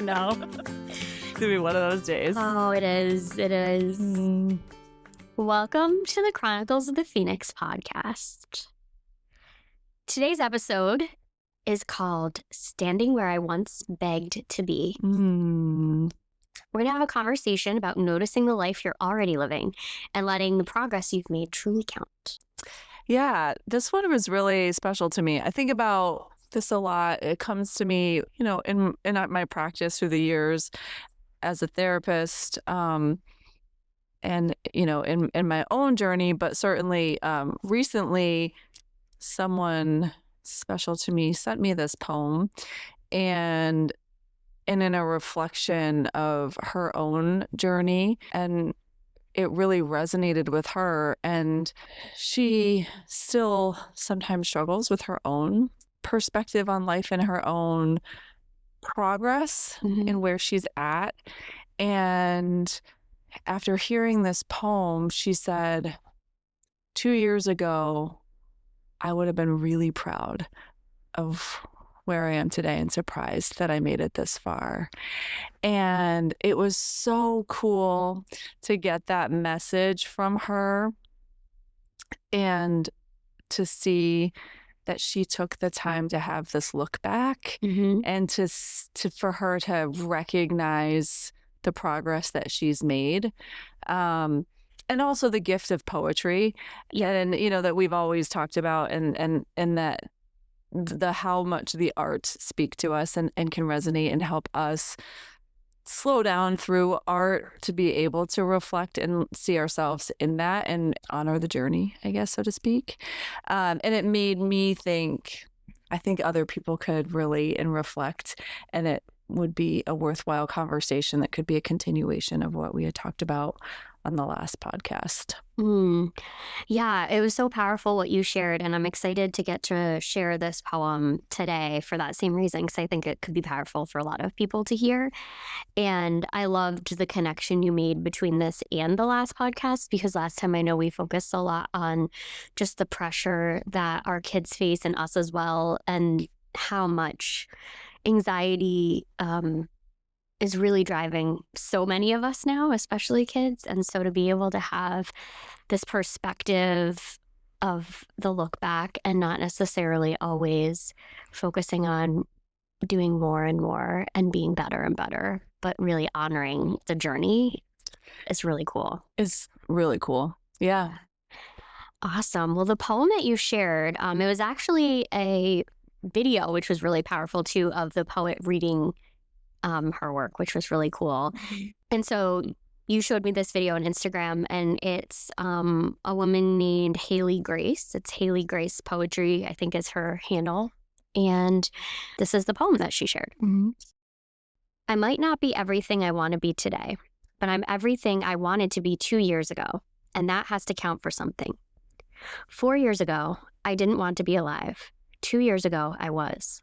no. It's going to be one of those days. Oh, it is. It is. Welcome to the Chronicles of the Phoenix podcast. Today's episode is called Standing Where I Once Begged to Be. We're going to have a conversation about noticing the life you're already living and letting the progress you've made truly count. Yeah, this one was really special to me. I think about this a lot. It comes to me, in my practice through the years as a therapist, and in my own journey, but certainly recently someone special to me sent me this poem, and in a reflection of her own journey, and it really resonated with her, and she still sometimes struggles with her own perspective on life and her own progress in where she's at. And after hearing this poem, she said, 2 years ago, I would have been really proud of where I am today and surprised that I made it this far. And it was so cool to get that message from her and to see that she took the time to have this look back and for her to recognize the progress that she's made. And also the gift of poetry, and that we've always talked about, and that the how much the arts speak to us and can resonate and help us slow down through art to be able to reflect and see ourselves in that and honor the journey, I guess, so to speak. And it made me think, I think other people could relate and reflect, and it would be a worthwhile conversation that could be a continuation of what we had talked about on the last podcast. Yeah, it was so powerful what you shared, and I'm excited to get to share this poem today for that same reason, because I think it could be powerful for a lot of people to hear. And I loved the connection you made between this and the last podcast, because last time I know we focused a lot on just the pressure that our kids face and us as well, and how much anxiety is really driving so many of us now, especially kids. And so to be able to have this perspective of the look back and not necessarily always focusing on doing more and more and being better and better, but really honoring the journey is really cool. It's really cool. Yeah. Awesome. Well, the poem that you shared, it was actually a video, which was really powerful too, of the poet reading her work, which was really cool. And so you showed me this video on Instagram, and it's a woman named Haley Grace. It's Haley Grace Poetry, I think is her handle. And this is the poem that she shared. I might not be everything I want to be today, but I'm everything I wanted to be 2 years ago, and that has to count for something. 4 years ago, I didn't want to be alive. 2 years ago, I was,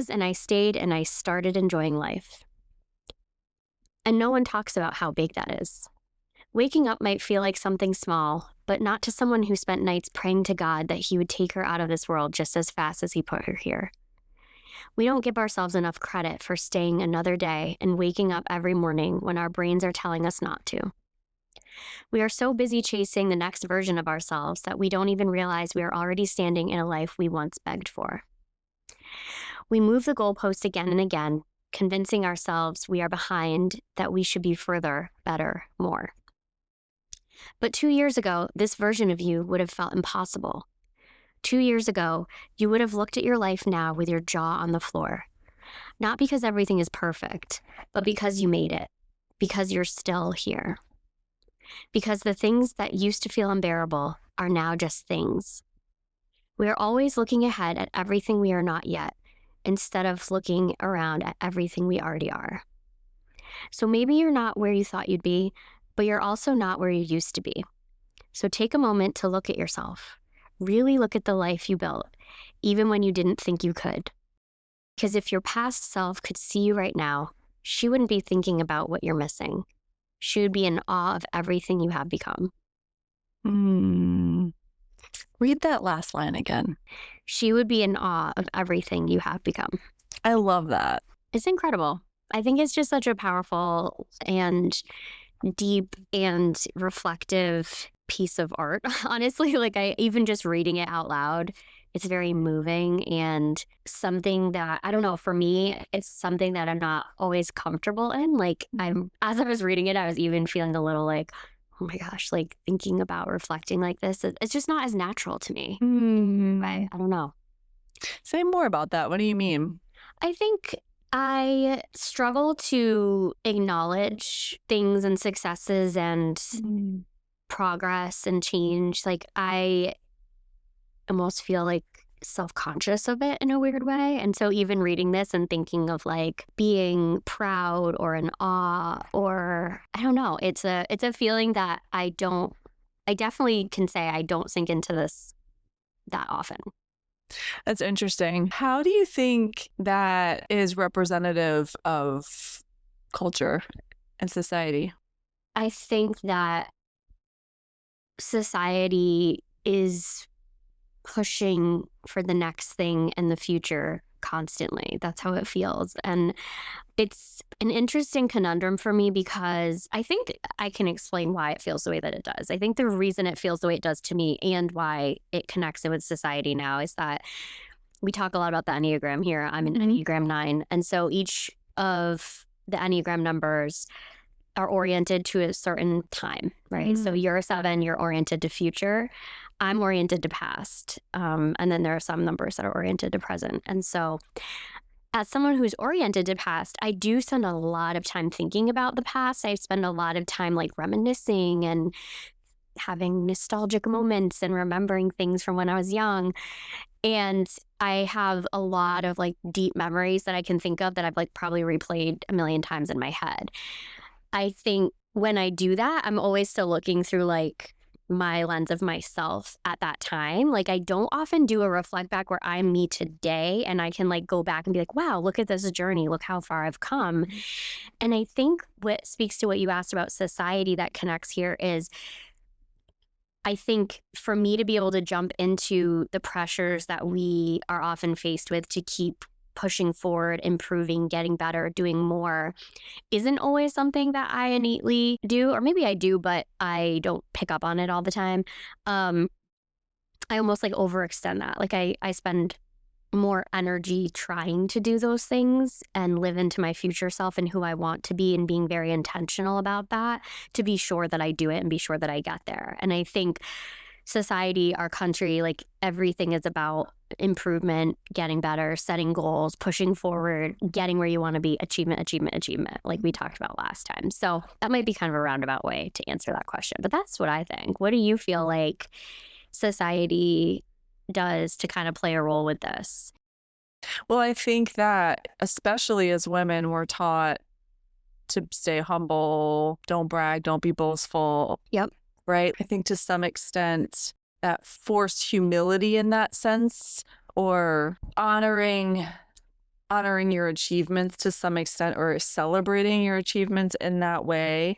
and I stayed, and I started enjoying life. And no one talks about how big that is. Waking up might feel like something small, but not to someone who spent nights praying to God that he would take her out of this world just as fast as he put her here. We don't give ourselves enough credit for staying another day and waking up every morning when our brains are telling us not to. We are so busy chasing the next version of ourselves that we don't even realize we are already standing in a life we once begged for. We move the goalposts again and again, convincing ourselves we are behind, that we should be further, better, more. But 2 years ago, this version of you would have felt impossible. 2 years ago, you would have looked at your life now with your jaw on the floor. Not because everything is perfect, but because you made it, because you're still here. Because the things that used to feel unbearable are now just things. We are always looking ahead at everything we are not yet, instead of looking around at everything we already are. So maybe you're not where you thought you'd be, but you're also not where you used to be. So take a moment to look at yourself. Really look at the life you built, even when you didn't think you could. Because if your past self could see you right now, she wouldn't be thinking about what you're missing. She would be in awe of everything you have become. Read that last line again. She would be in awe of everything you have become. I love that. It's incredible. I think it's just such a powerful and deep and reflective piece of art. Honestly, like I even just reading it out loud, it's very moving and something that I don't know, for me, it's something that I'm not always comfortable in. Like I'm as I was reading it, I was even feeling a little like, oh my gosh, like thinking about reflecting like this, it's just not as natural to me. Mm. I don't know. Say more about that. What do you mean? I think I struggle to acknowledge things and successes and Mm. progress and change. Like I almost feel like self-conscious of it in a weird way. And so even reading this and thinking of like being proud or in awe or I don't know, it's a feeling that I definitely can say I don't sink into this that often. That's interesting. How do you think that is representative of culture and society? I think that society is pushing for the next thing in the future constantly. That's how it feels. And it's an interesting conundrum for me because I think I can explain why it feels the way that it does. I think the reason it feels the way it does to me and why it connects it with society now is that we talk a lot about the Enneagram here. I'm an Mhm. Enneagram 9. And so each of the Enneagram numbers are oriented to a certain time, right? So Mm. you're a 7, you're oriented to future. I'm oriented to past. And then there are some numbers that are oriented to present. And so as someone who's oriented to past, I do spend a lot of time thinking about the past. I spend a lot of time like reminiscing and having nostalgic moments and remembering things from when I was young. And I have a lot of like deep memories that I can think of that I've like probably replayed a million times in my head. I think when I do that, I'm always still looking through like my lens of myself at that time. Like I don't often do a reflect back where I'm me today and I can like go back and be like, wow, look at this journey. Look how far I've come. And I think what speaks to what you asked about society that connects here is I think for me to be able to jump into the pressures that we are often faced with to keep pushing forward, improving, getting better, doing more isn't always something that I innately do, or maybe I do, but I don't pick up on it all the time. Um, I almost like overextend that. Like I spend more energy trying to do those things and live into my future self and who I want to be and being very intentional about that to be sure that I do it and be sure that I get there. And I think society, our country, like everything is about improvement, getting better, setting goals, pushing forward, getting where you want to be, achievement, achievement, achievement, like we talked about last time. So that might be kind of a roundabout way to answer that question. But that's what I think. What do you feel like society does to kind of play a role with this? Well, I think that especially as women, we're taught to stay humble, don't brag, don't be boastful, Yep. right? I think to some extent that forced humility in that sense or honoring your achievements to some extent or celebrating your achievements in that way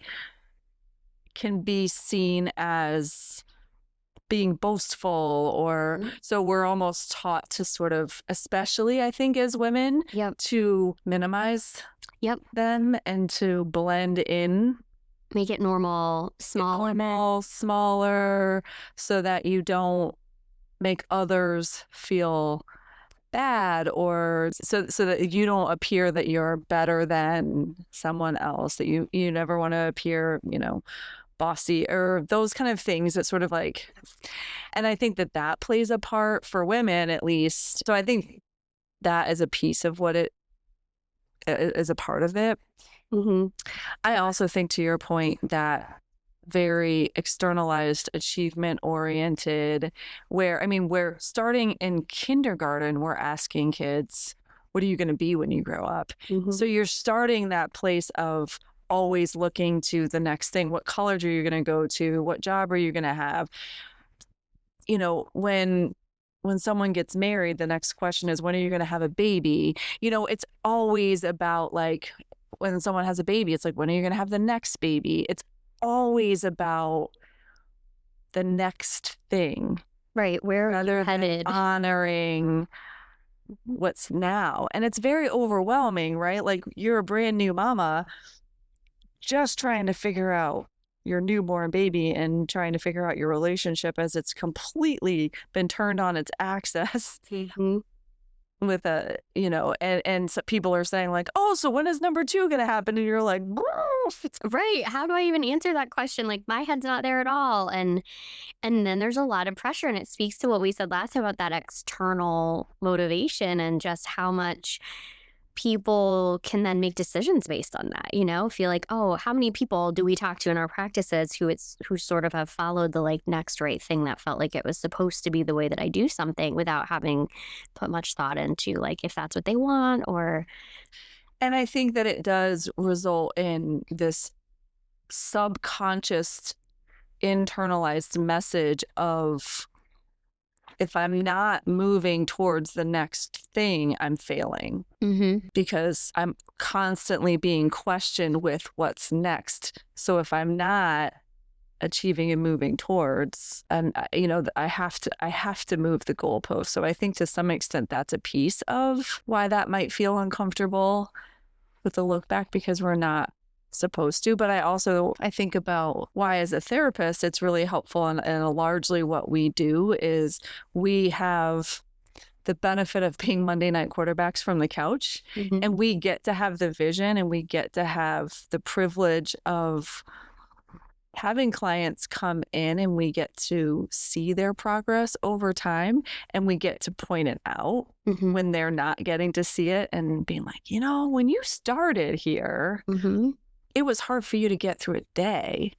can be seen as being boastful or so we're almost taught to sort of especially I think as women Yep. to minimize Yep. them and to blend in Make it normal, small. normal smaller so that you don't make others feel bad or so that you don't appear that you're better than someone else that you never want to appear bossy or those kind of things that sort of like and I think that that plays a part for women at least so I think that is a piece of what it is a part of it. Hmm. I also think to your point that very externalized achievement oriented where I mean we're starting in kindergarten we're asking kids what are you going to be when you grow up Hmm. so you're starting that place of always looking to the next thing what college are you going to go to what job are you going to have when someone gets married the next question is when are you going to have a baby it's always about like when someone has a baby it's like when are you going to have the next baby it's always about the next thing Right. Where are you rather than headed? honoring what's now. And it's very overwhelming, right? Like you're a brand new mama just trying to figure out your newborn baby and trying to figure out your relationship as it's completely been turned on its axis Mhm. with a, and so people are saying like, oh, so when is number two going to happen? And you're like, Right. How do I even answer that question? Like my head's not there at all. And then there's a lot of pressure, and it speaks to what we said last time about that external motivation and just how much people can then make decisions based on that, feel like, oh, how many people do we talk to in our practices who sort of have followed the like next right thing that felt like it was supposed to be the way that I do something without having put much thought into like if that's what they want or and I think that it does result in this subconscious internalized message of if I'm not moving towards the next thing, I'm failing mm-hmm, because I'm constantly being questioned with what's next. So if I'm not achieving and moving towards, and I have to move the goalpost. So I think to some extent that's a piece of why that might feel uncomfortable with the look back, because we're not supposed to. But I think about why as a therapist it's really helpful, and largely what we do is we have the benefit of being Monday night quarterbacks from the couch, mm-hmm, and we get to have the vision and we get to have the privilege of having clients come in, and we get to see their progress over time, and we get to point it out mm-hmm, when they're not getting to see it and being like, when you started here, mm-hmm, it was hard for you to get through a day.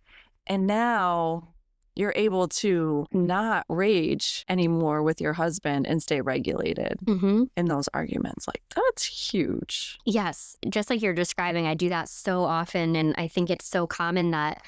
And now you're able to not rage anymore with your husband and stay regulated mm-hmm. in those arguments. Like, that's huge. Yes, just like you're describing, I do that so often. And I think it's so common that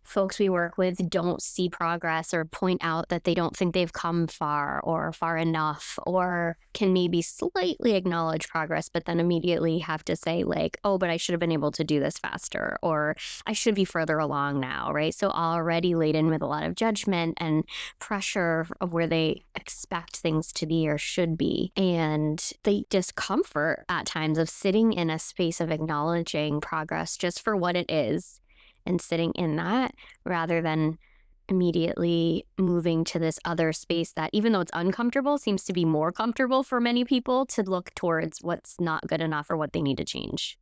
folks we work with don't see progress or point out that they don't think they've come far or far enough, or can maybe slightly acknowledge progress, but then immediately have to say, like, oh, but I should have been able to do this faster, or I should be further along now, right? So already laden with a lot of judgment and pressure of where they expect things to be or should be. And the discomfort at times of sitting in a space of acknowledging progress just for what it is and sitting in that rather than immediately moving to this other space that, even though it's uncomfortable, seems to be more comfortable for many people to look towards what's not good enough or what they need to change.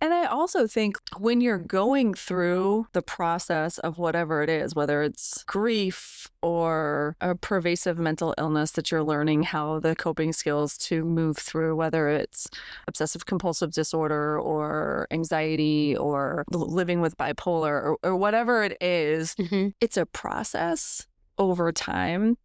And I also think when you're going through the process of whatever it is, whether it's grief or a pervasive mental illness that you're learning how the coping skills to move through, whether it's obsessive compulsive disorder or anxiety or living with bipolar or whatever it is, Mm-hmm. it's a process over time.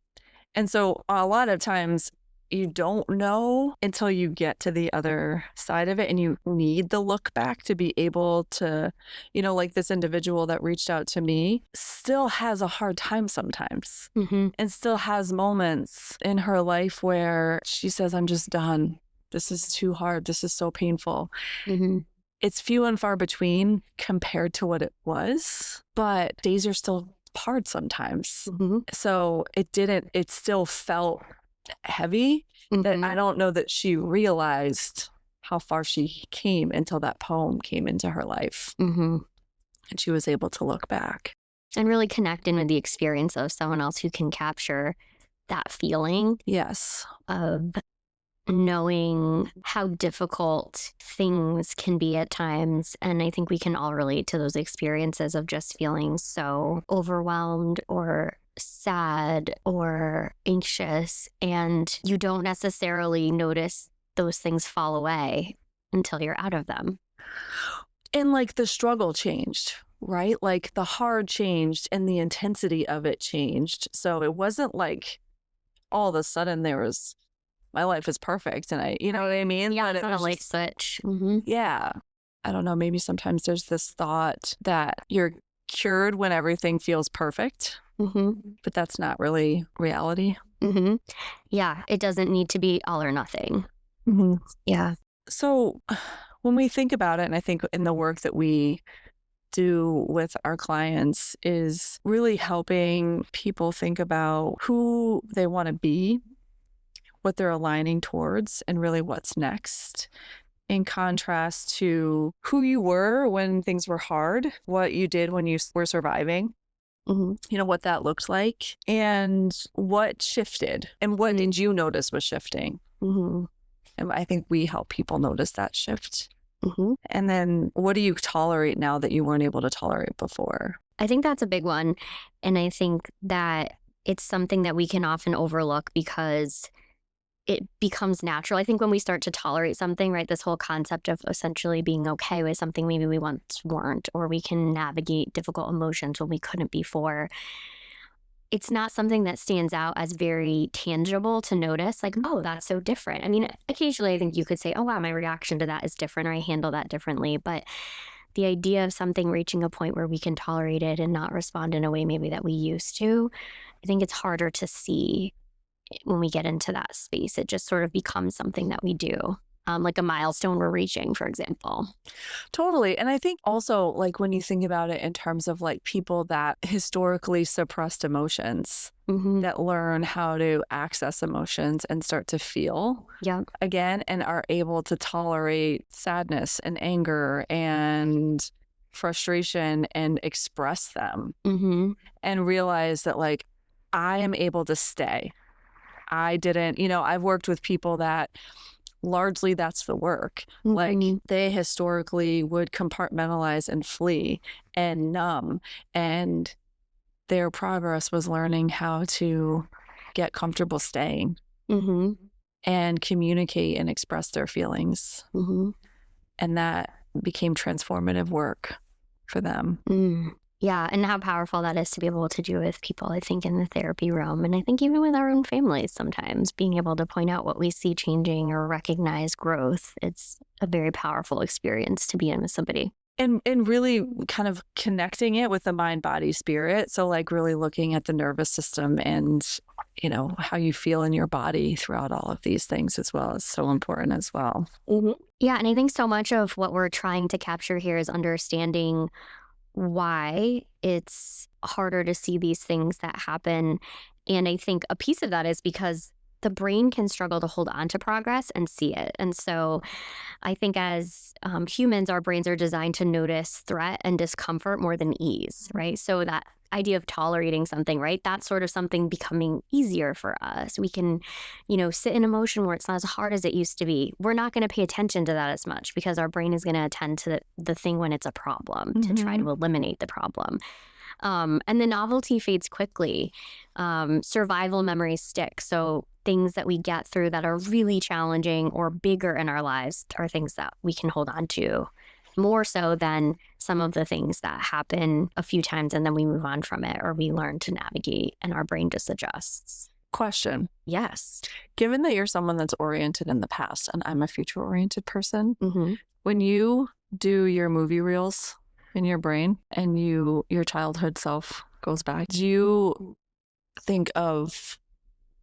And so a lot of times you don't know until you get to the other side of it, and you need the look back to be able to, like this individual that reached out to me still has a hard time sometimes, Mm-hmm. and still has moments in her life where she says, I'm just done. This is too hard. This is so painful. Mm-hmm. It's few and far between compared to what it was, but days are still hard sometimes. Mm-hmm. So it still felt heavy, that Mm-hmm. I don't know that she realized how far she came until that poem came into her life, Mm-hmm. and she was able to look back. And really connect in with the experience of someone else who can capture that feeling Yes. of knowing how difficult things can be at times. And I think we can all relate to those experiences of just feeling so overwhelmed or sad or anxious. And you don't necessarily notice those things fall away until you're out of them. And like the struggle changed, right? Like the hard changed and the intensity of it changed. So it wasn't like all of a sudden my life is perfect and you know what I mean? Yeah, But it's it not a was light switch. Mm-hmm. yeah. I don't know. Maybe sometimes there's this thought that you're cured when everything feels perfect, Mm-hmm. but that's not really reality. Mm-hmm. Yeah, it doesn't need to be all or nothing. Mm-hmm. Yeah. So when we think about it, and I think in the work that we do with our clients is really helping people think about who they want to be what they're aligning towards and really what's next, in contrast to who you were when things were hard, what you did when you were surviving, what that looked like, and what shifted, and what did you notice was shifting. And I think we help people notice that shift. And then what do you tolerate now that you weren't able to tolerate before? I think that's a big one. And I think that it's something that we can often overlook because it becomes natural. I think when we start to tolerate something, right, this whole concept of essentially being okay with something maybe we once weren't, or we can navigate difficult emotions when we couldn't before. It's not something that stands out as very tangible to notice, like, oh, that's so different. I mean, occasionally I think you could say, oh, wow, my reaction to that is different, or I handle that differently. But the idea of something reaching a point where we can tolerate it and not respond in a way maybe that we used to, I think it's harder to see when we get into that space. It just sort of becomes something that we do, like a milestone we're reaching, for example. Totally. And I think also, like, when you think about it in terms of like people that historically suppressed emotions, that learn how to access emotions and start to feel again, and are able to tolerate sadness and anger and frustration and express them, and realize that, like, I am able to stay. I didn't, I've worked with people that largely that's the work. Like, they historically would compartmentalize and flee and numb, and their progress was learning how to get comfortable staying and communicate and express their feelings. And that became transformative work for them. Yeah, and how powerful that is to be able to do with people, I think, in the therapy realm. And I think even with our own families sometimes, being able to point out what we see changing or recognize growth, it's a very powerful experience to be in with somebody. And really kind of connecting it with the mind, body, spirit. So like really looking at the nervous system and, how you feel in your body throughout all of these things as well is so important as well. Yeah, and I think so much of what we're trying to capture here is understanding why it's harder to see these things that happen. And I think a piece of that is because the brain can struggle to hold on to progress and see it. And so I think as humans, our brains are designed to notice threat and discomfort more than ease, right? So that idea of tolerating something, right? That's sort of something becoming easier for us. We can, sit in emotion where it's not as hard as it used to be. We're not going to pay attention to that as much because our brain is going to attend to the thing when it's a problem to try to eliminate the problem. And the novelty fades quickly. Survival memories stick. So things that we get through that are really challenging or bigger in our lives are things that we can hold on to more so than some of the things that happen a few times and then we move on from it, or we learn to navigate and our brain just adjusts. Question. Yes. Given that you're someone that's oriented in the past and I'm a future oriented person, when you do your movie reels in your brain and your childhood self goes back, do you think of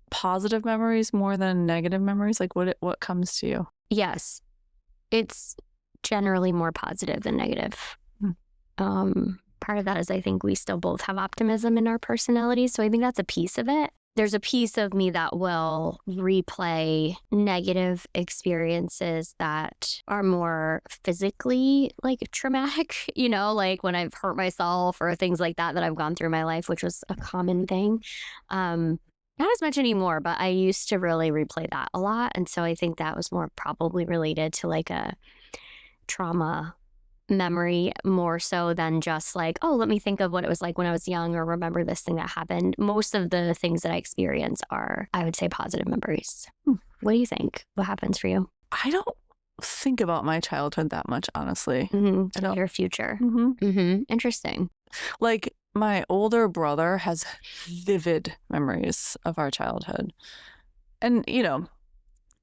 positive memories more than negative memories? Like what comes to you? Yes. It's generally more positive than negative. Part of that is I think we still both have optimism in our personalities. So I think that's a piece of it. There's a piece of me that will replay negative experiences that are more physically like traumatic, like when I've hurt myself or things like that I've gone through in my life, which was a common thing. Not as much anymore, but I used to really replay that a lot. And so I think that was more probably related to like a trauma memory more so than just like, oh, let me think of what it was like when I was young or remember this thing that happened. Most of the things that I experience are, I would say, positive memories. What do you think? What happens for you? I don't think about my childhood that much, honestly. I don't. Your future. Interesting. Like my older brother has vivid memories of our childhood. And,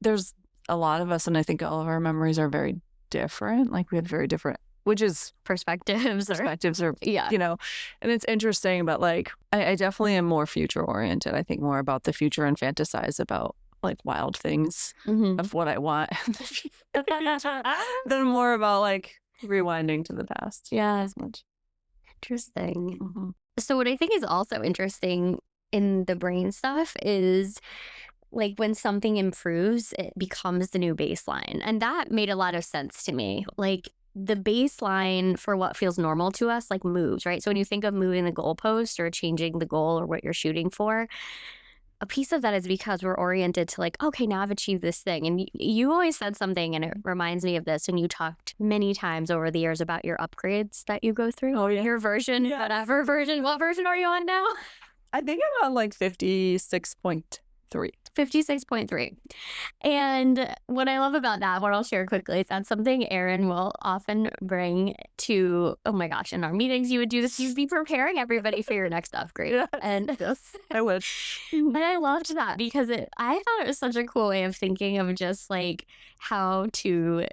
there's a lot of us, and I think all of our memories are very different. Like we had very different, which is perspectives or, and it's interesting, but like, I definitely am more future oriented. I think more about the future and fantasize about like wild things of what I want than more about like rewinding to the past. Yeah. As much. Interesting. So what I think is also interesting in the brain stuff is like when something improves, it becomes the new baseline. And that made a lot of sense to me. Like the baseline for what feels normal to us, like moves, right? So when you think of moving the goalpost or changing the goal or what you're shooting for, a piece of that is because we're oriented to like, okay, now I've achieved this thing. And you always said something, and it reminds me of this. And you talked many times over the years about your upgrades that you go through. Oh, yeah. Your version, Yes. whatever version. What version are you on now? I think I'm on like 56.3. 56.3. And what I love about that, what I'll share quickly, is that's something Erin will often bring to, oh my gosh, in our meetings, you would do this. You'd be preparing everybody for your next upgrade. Yes, And yes, I wish. and I loved that because I thought it was such a cool way of thinking of just like how to,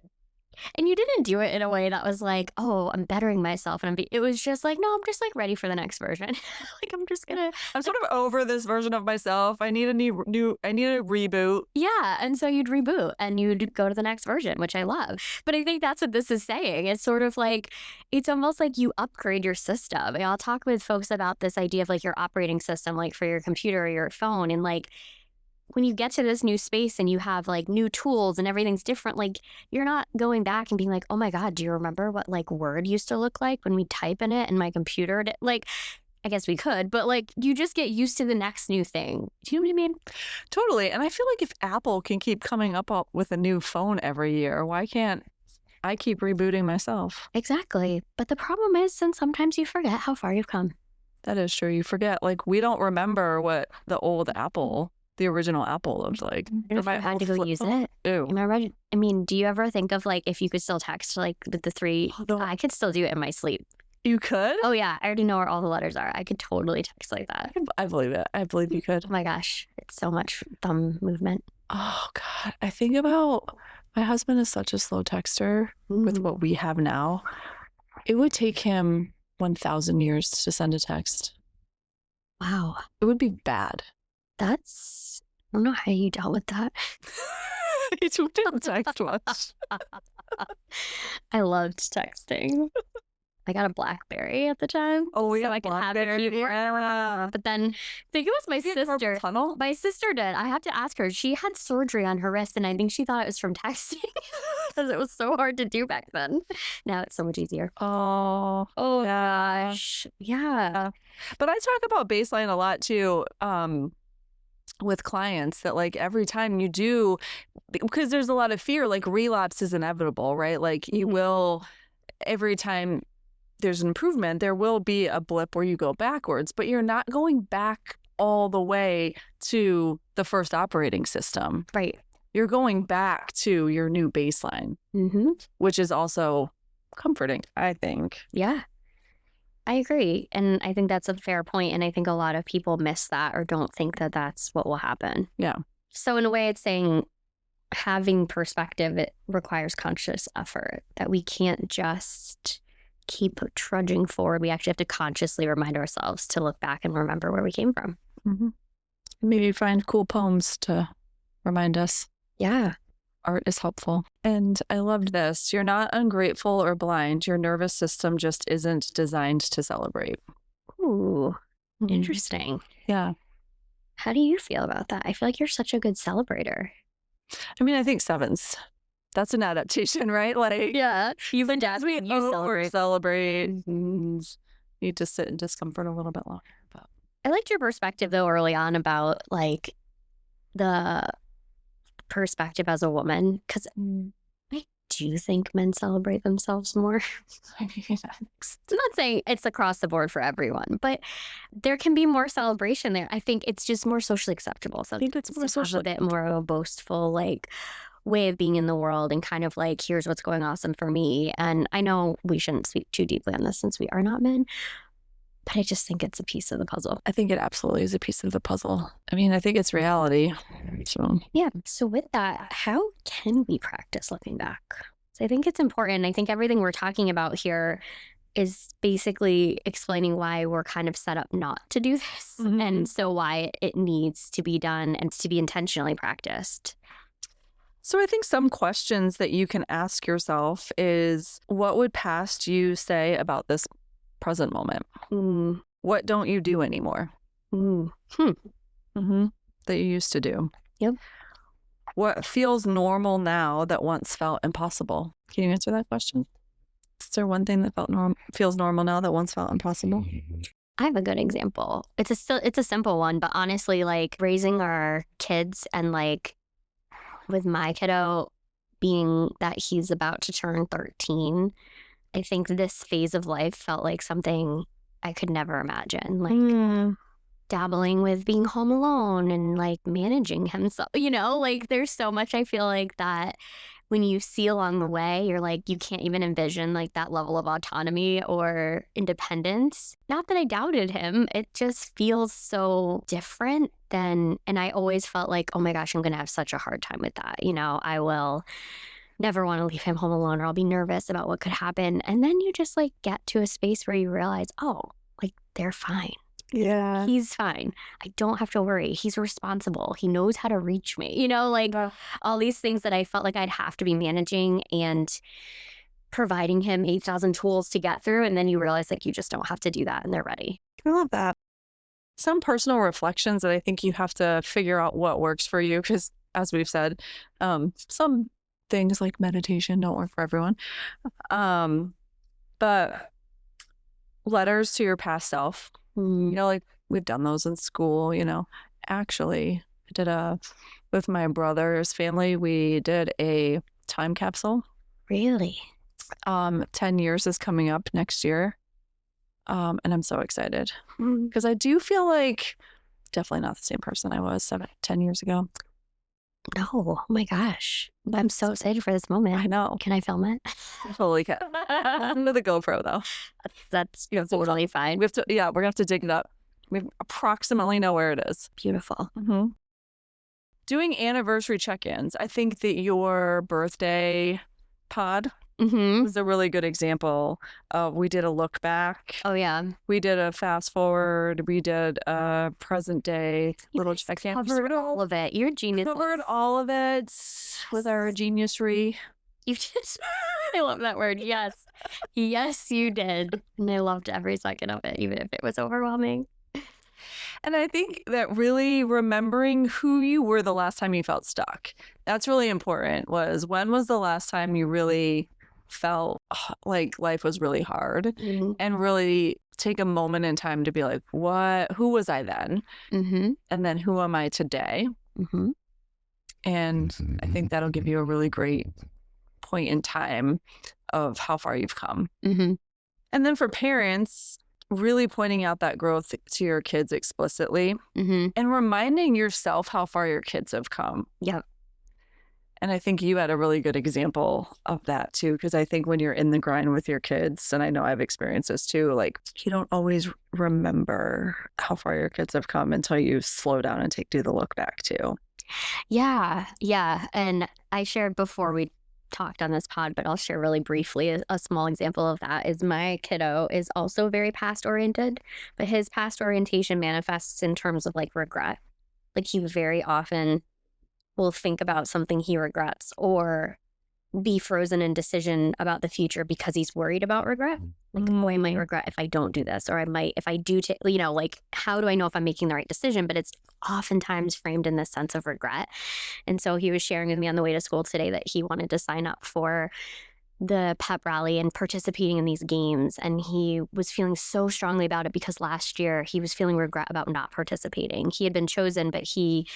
and you didn't do it in a way that was like, oh, I'm bettering myself. And it was just like, no, I'm just like ready for the next version. Like, I'm just going to. I'm sort of over this version of myself. I need a I need a reboot. Yeah. And so you'd reboot and you'd go to the next version, which I love. But I think that's what this is saying. It's sort of like, it's almost like you upgrade your system. And I'll talk with folks about this idea of like your operating system, like for your computer or your phone. And like, when you get to this new space and you have like new tools and everything's different, like you're not going back and being like, oh my God, do you remember what like Word used to look like when we type in it and my computer? Like, I guess we could, but like you just get used to the next new thing. Do you know what I mean? Totally. And I feel like if Apple can keep coming up with a new phone every year, why can't I keep rebooting myself? Exactly. But the problem is, and sometimes you forget how far you've come. That is true. You forget. Like, we don't remember what the old Apple, the original Apple looked like. If I had to go use it. Ew. I mean, do you ever think of like if you could still text like with the three? Oh, no. I could still do it in my sleep. You could? Oh yeah, I already know where all the letters are. I could totally text like that. I believe it. I believe you could. Oh my gosh, it's so much thumb movement. Oh God. I think about, my husband is such a slow texter with what we have now. It would take him 1,000 years to send a text. Wow. It would be bad. I don't know how you dealt with that. He didn't text much. I loved texting. I got a BlackBerry at the time. Oh, we so got I could have BlackBerry. it. Yeah. But then I think it was my sister. Tunnel? My sister did. I have to ask her. She had surgery on her wrist, and I think she thought it was from texting because it was so hard to do back then. Now it's so much easier. Oh, Gosh. Yeah. but I talk about baseline a lot too. With clients, that like every time you do, because there's a lot of fear, like relapse is inevitable, right? Like you will, every time there's an improvement, there will be a blip where you go backwards, but you're not going back all the way to the first operating system. Right. You're going back to your new baseline, which is also comforting, I think. Yeah. I agree. And I think that's a fair point. And I think a lot of people miss that or don't think that that's what will happen. Yeah. So in a way, it's saying having perspective, it requires conscious effort, that we can't just keep trudging forward. We actually have to consciously remind ourselves to look back and remember where we came from. Maybe find cool poems to remind us. Yeah. Art is helpful. And I loved this. You're not ungrateful or blind. Your nervous system just isn't designed to celebrate. Ooh, interesting. Yeah. How do you feel about that? I feel like you're such a good celebrator. I mean, I think sevens. That's an adaptation, right? Like, yeah, you've adapted. We You celebrate. Need to sit in discomfort a little bit longer. But I liked your perspective though early on about like the perspective as a woman, because I do think men celebrate themselves more. I mean, I'm not saying it's across the board for everyone, but there can be more celebration there. I think it's just more socially acceptable. So I think it's more socially a bit more of a boastful like way of being in the world and kind of like, here's what's going awesome for me. And I know we shouldn't speak too deeply on this since we are not men, but I just think it's a piece of the puzzle. I think it absolutely is a piece of the puzzle. I mean, I think it's reality. So yeah. So with that, how can we practice looking back? So I think it's important. I think everything we're talking about here is basically explaining why we're kind of set up not to do this. And so why it needs to be done and to be intentionally practiced. So I think some questions that you can ask yourself is, what would past you say about this present moment? What don't you do anymore? That you used to do? Yep. What feels normal now that once felt impossible? Can you answer that question? Is there one thing that feels normal now that once felt impossible? I have a good example. It's a simple one, but honestly, like raising our kids and like with my kiddo being that he's about to turn 13, I think this phase of life felt like something I could never imagine. Like dabbling with being home alone and like managing himself, like there's so much I feel like that when you see along the way, you're like, you can't even envision like that level of autonomy or independence. Not that I doubted him, it just feels so different than, and I always felt like, oh my gosh, I'm going to have such a hard time with that. I will never want to leave him home alone or I'll be nervous about what could happen. And then you just like get to a space where you realize, oh, like they're fine. Yeah. He's fine. I don't have to worry. He's responsible. He knows how to reach me. Like all these things that I felt like I'd have to be managing and providing him 8,000 tools to get through. And then you realize like you just don't have to do that and they're ready. I love that. Some personal reflections that I think you have to figure out what works for you because, as we've said, some things like meditation don't work for everyone. But letters to your past self. Like we've done those in school, Actually, I did with my brother's family, we did a time capsule. Really? 10 years is coming up next year. And I'm so excited because I do feel like definitely not the same person I was 10 years ago. No. Oh my gosh. I'm so excited for this moment. I know. Can I film it? Totally can. With a GoPro though. That's totally fine. We're gonna have to dig it up. We approximately know where it is. Beautiful. Mm-hmm. Doing anniversary check-ins. I think that your birthday pod was a really good example. We did a look back. Oh yeah. We did a fast forward. We did a present day little check-in. Covered all of it. You're a genius. Covered all of it with our geniusry. You just, I love that word. Yes. Yes, you did. And I loved every second of it, even if it was overwhelming. And I think that really remembering who you were the last time you felt stuck, that's really important. When was the last time you really felt like life was really hard and really take a moment in time to be like, who was I then? And then who am I today? And I think that'll give you a really great point in time of how far you've come. And then for parents, really pointing out that growth to your kids explicitly and reminding yourself how far your kids have come. Yep. And I think you had a really good example of that too, because I think when you're in the grind with your kids, and I know I've experienced this too, like you don't always remember how far your kids have come until you slow down and do the look back too. Yeah. Yeah. And I shared before we talked on this pod, but I'll share really briefly a small example of that is my kiddo is also very past oriented, but his past orientation manifests in terms of like regret. Like he very often will think about something he regrets or be frozen in decision about the future because he's worried about regret. Like, oh, I might regret if I don't do this, or I might, if I do, like, how do I know if I'm making the right decision? But it's oftentimes framed in this sense of regret. And so he was sharing with me on the way to school today that he wanted to sign up for the pep rally and participating in these games. And he was feeling so strongly about it because last year he was feeling regret about not participating. He had been chosen, but he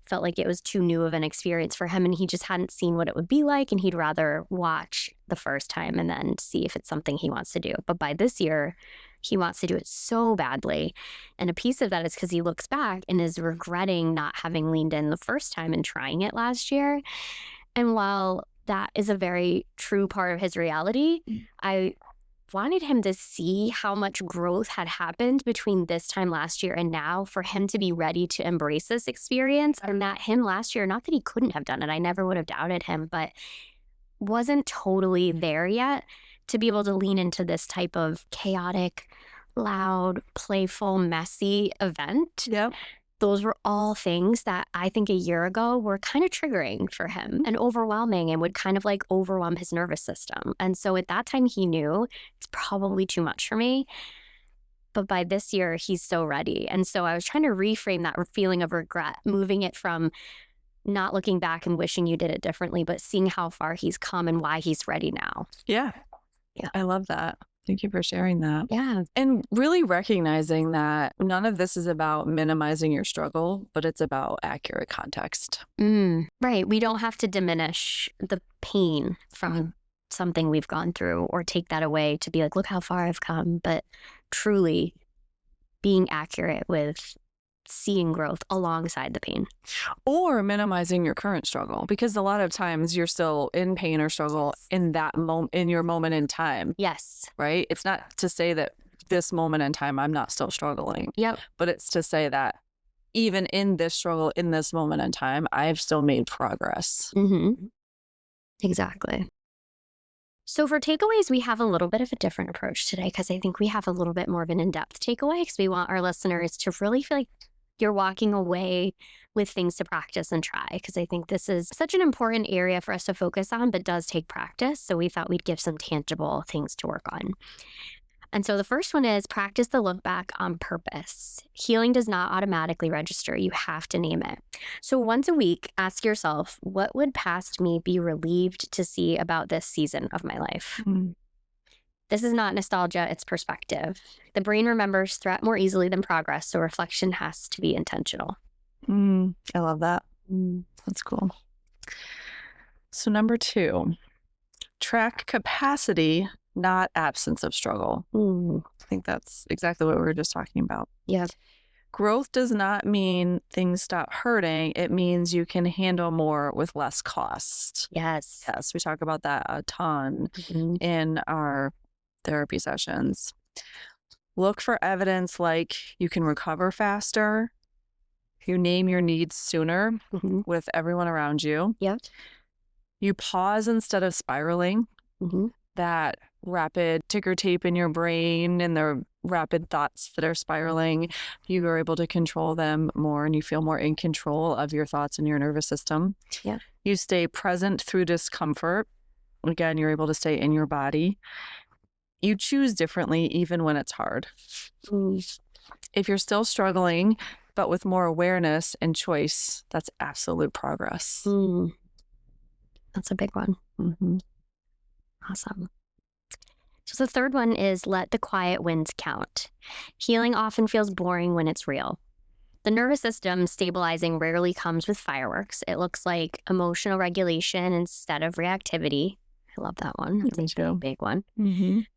felt like it was too new of an experience for him and he just hadn't seen what it would be like and he'd rather watch the first time and then see if it's something he wants to do. But by this year, he wants to do it so badly. And a piece of that is because he looks back and is regretting not having leaned in the first time and trying it last year. And while that is a very true part of his reality, I wanted him to see how much growth had happened between this time last year and now for him to be ready to embrace this experience. And that him last year, not that he couldn't have done it, I never would have doubted him, but wasn't totally there yet to be able to lean into this type of chaotic, loud, playful, messy event. Yep. Those were all things that I think a year ago were kind of triggering for him and overwhelming and would kind of like overwhelm his nervous system. And so at that time he knew it's probably too much for me. But by this year, he's so ready. And so I was trying to reframe that feeling of regret, moving it from not looking back and wishing you did it differently, but seeing how far he's come and why he's ready now. Yeah. Yeah. I love that. Thank you for sharing that. Yeah. And really recognizing that none of this is about minimizing your struggle, but it's about accurate context. Right. We don't have to diminish the pain from something we've gone through or take that away to be like, look how far I've come, but truly being accurate with seeing growth alongside the pain. Or minimizing your current struggle, because a lot of times you're still in pain or struggle in that moment, in your moment in time. Yes. Right? It's not to say that this moment in time I'm not still struggling. Yep. But it's to say that even in this struggle, in this moment in time, I've still made progress. Exactly. So for takeaways, we have a little bit of a different approach today because I think we have a little bit more of an in-depth takeaway because we want our listeners to really feel like you're walking away with things to practice and try, because I think this is such an important area for us to focus on, but does take practice. So we thought we'd give some tangible things to work on. And so the first one is practice the look back on purpose. Healing does not automatically register. You have to name it. So once a week, ask yourself, what would past me be relieved to see about this season of my life? This is not nostalgia, it's perspective. The brain remembers threat more easily than progress, so reflection has to be intentional. I love that. That's cool. So number 2, track capacity, not absence of struggle. I think that's exactly what we were just talking about. Yeah. Growth does not mean things stop hurting. It means you can handle more with less cost. Yes. Yes, we talk about that a ton in our therapy sessions. Look for evidence like you can recover faster, you name your needs sooner with everyone around you. Yep. You pause instead of spiraling. That rapid ticker tape in your brain and the rapid thoughts that are spiraling, you are able to control them more and you feel more in control of your thoughts and your nervous system. Yeah. You stay present through discomfort. Again, you're able to stay in your body. You choose differently even when it's hard. If you're still struggling, but with more awareness and choice, that's absolute progress. That's a big one. Awesome. So the third one is let the quiet wins count. Healing often feels boring when it's real. The nervous system stabilizing rarely comes with fireworks. It looks like emotional regulation instead of reactivity. I love that one. That's a big one.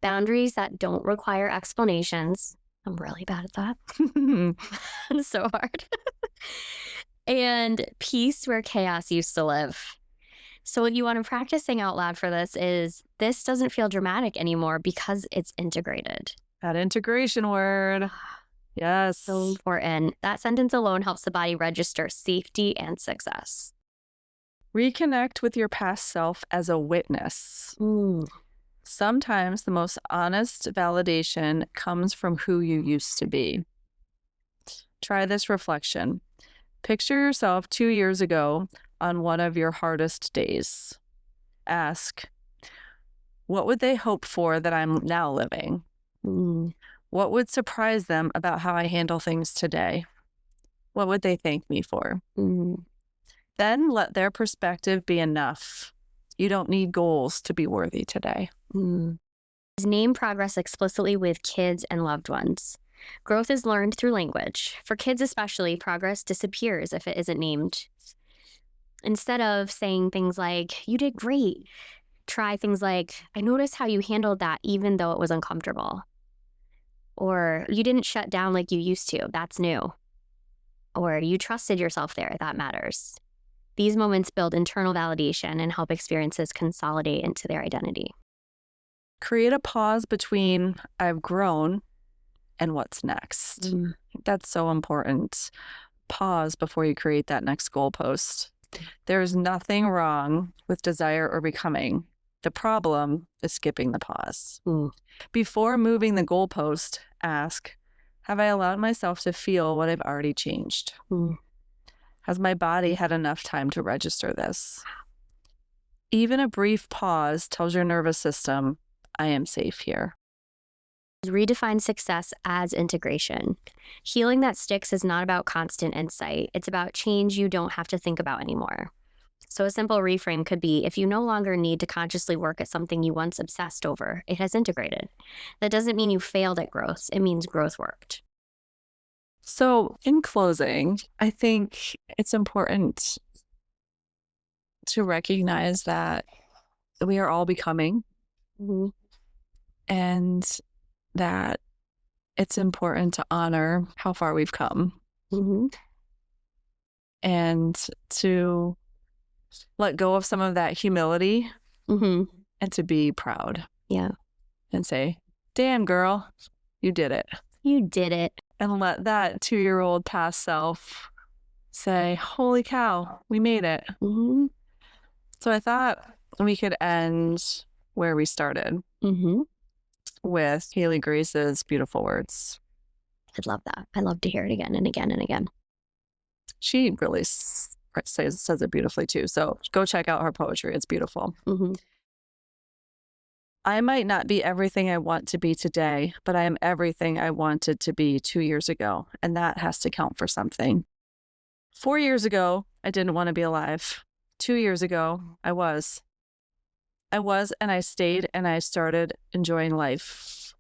Boundaries that don't require explanations. I'm really bad at that. It's so hard. And peace where chaos used to live. So what you want to practicing out loud for this is this doesn't feel dramatic anymore because it's integrated. That integration word. Yes. So important. That sentence alone helps the body register safety and success. Reconnect with your past self as a witness. Sometimes the most honest validation comes from who you used to be. Try this reflection. Picture yourself 2 years ago on one of your hardest days. Ask, what would they hope for that I'm now living? What would surprise them about how I handle things today? What would they thank me for? Then let their perspective be enough. You don't need goals to be worthy today. Name progress explicitly with kids and loved ones. Growth is learned through language. For kids especially, progress disappears if it isn't named. Instead of saying things like, you did great, try things like, I noticed how you handled that even though it was uncomfortable. Or you didn't shut down like you used to. That's new. Or you trusted yourself there. That matters. These moments build internal validation and help experiences consolidate into their identity. Create a pause between I've grown and what's next. That's so important. Pause before you create that next goalpost. There's nothing wrong with desire or becoming. The problem is skipping the pause. Before moving the goalpost, ask, have I allowed myself to feel what I've already changed? Has my body had enough time to register this? Even a brief pause tells your nervous system, I am safe here. Redefine success as integration. Healing that sticks is not about constant insight. It's about change you don't have to think about anymore. So a simple reframe could be, if you no longer need to consciously work at something you once obsessed over, it has integrated. That doesn't mean you failed at growth. It means growth worked. So in closing, I think it's important to recognize that we are all becoming, and that it's important to honor how far we've come, and to let go of some of that humility, and to be proud. Yeah. And say, damn, girl, you did it. You did it. And let that 2-year-old past self say, holy cow, we made it. So I thought we could end where we started, with Haley Grace's beautiful words. I'd love that. I love to hear it again and again and again. She really says it beautifully too. So go check out her poetry. It's beautiful. I might not be everything I want to be today, but I am everything I wanted to be 2 years ago, and that has to count for something. 4 years ago, I didn't want to be alive. 2 years ago, I was. And I stayed, and I started enjoying life.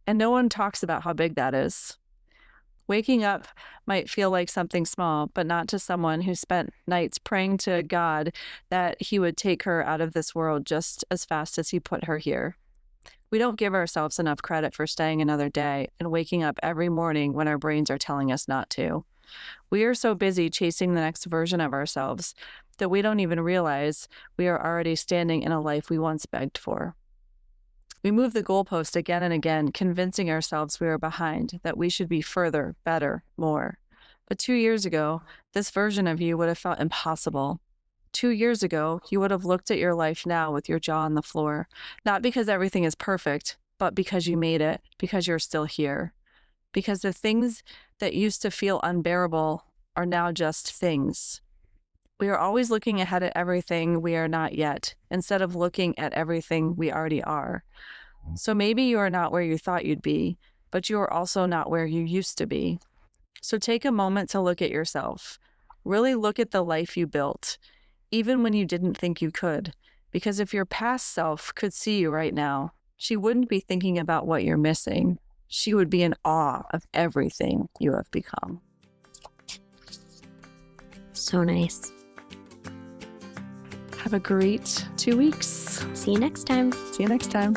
And no one talks about how big that is. Waking up might feel like something small, but not to someone who spent nights praying to God that he would take her out of this world just as fast as he put her here. We don't give ourselves enough credit for staying another day and waking up every morning when our brains are telling us not to. We are so busy chasing the next version of ourselves that we don't even realize we are already standing in a life we once begged for. We move the goalpost again and again, convincing ourselves we are behind, that we should be further, better, more. But 2 years ago, this version of you would have felt impossible. 2 years ago, you would have looked at your life now with your jaw on the floor, not because everything is perfect, but because you made it, because you're still here. Because the things that used to feel unbearable are now just things. We are always looking ahead at everything we are not yet, instead of looking at everything we already are. So maybe you are not where you thought you'd be, but you are also not where you used to be. So take a moment to look at yourself. Really look at the life you built, even when you didn't think you could. Because if your past self could see you right now, she wouldn't be thinking about what you're missing. She would be in awe of everything you have become. So nice. Have a great 2 weeks. See you next time. See you next time.